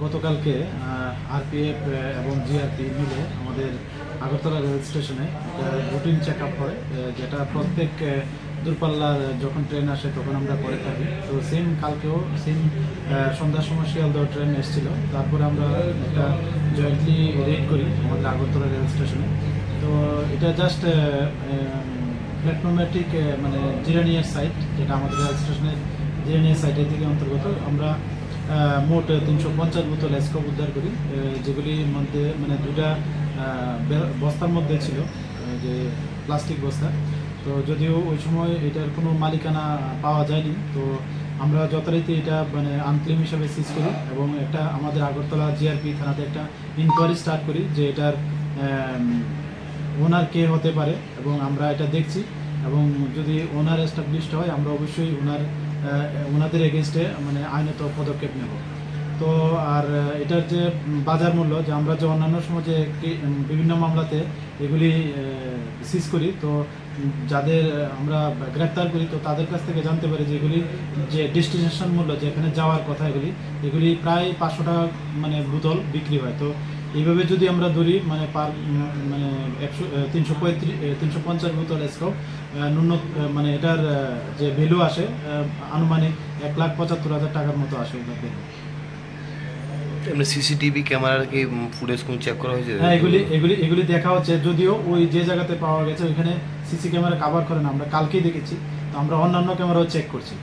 গতকালকে আরপিএফ এবং জিআরপি মিলে আমাদের আগরতলা রেল স্টেশনে রুটিন চেক আপ হয়, যেটা প্রত্যেক দূরপাল্লার যখন ট্রেন আসে তখন আমরা করে থাকি। তো সেম কালকেও সেম সন্ধ্যার সময় শিয়ালদহ ট্রেন এসেছিল, তারপরে আমরা একটা জয়েন্টলি রেড করি আমাদের আগরতলা রেল স্টেশনে। তো এটা জাস্ট প্ল্যাটফর্মের ঠিক মানে জিরানিয়ার সাইট, যেটা আমাদের রেল স্টেশনের জিরানিয়ার সাইটের দিকে অন্তর্গত। আমরা মোট 350 বোতল স্কোপ উদ্ধার করি, যেগুলির মধ্যে মানে দুটা বস্তার মধ্যে ছিল, যে প্লাস্টিক বস্তা। তো যদিও ওই সময় এটার কোনো মালিকানা পাওয়া যায়নি, তো আমরা যথারীতি এটা মানে আনক্লেম হিসাবে সিজ করি এবং একটা আমাদের আগরতলা জিআরপি থানাতে একটা ইনকোয়ারি স্টার্ট করি যে এটার ওনার কে হতে পারে, এবং আমরা এটা দেখছি এবং যদি ওনার এস্টাবলিশড হয় আমরা অবশ্যই ওনাদের এগেনস্টে মানে আইনত পদক্ষেপ নেব। তো আর এটার যে বাজার মূল্য, যে আমরা যে অন্যান্য সময় যে বিভিন্ন মামলাতে এগুলি সিজ করি, তো যাদের আমরা গ্রেপ্তার করি তো তাদের কাছ থেকে জানতে পারি যে এগুলি যে ডেস্টিনেশন মূল্য, যেখানে যাওয়ার কথা এগুলি প্রায় 500 টাকা মানে বোতল বিক্রি হয়। তো এইভাবে যদি আমরা ধরি মানে মানে 350 বোতল স্কোপ মানে এটার যে ভ্যালু আসে আনুমানিক 1,75,000 টাকার মতো আসে ওটার ভ্যালু। এমনি সিসিটিভি ক্যামেরার কি ফুটেজ কোন চেক করা হয়েছে? হ্যাঁ, এগুলি দেখা হচ্ছে, যদিও ওই যে জায়গাতে পাওয়া গেছে ওইখানে সিসি ক্যামেরা কভার করে না, আমরা কালকেই দেখেছি। তো আমরা অন্যান্য ক্যামেরাও চেক করছি।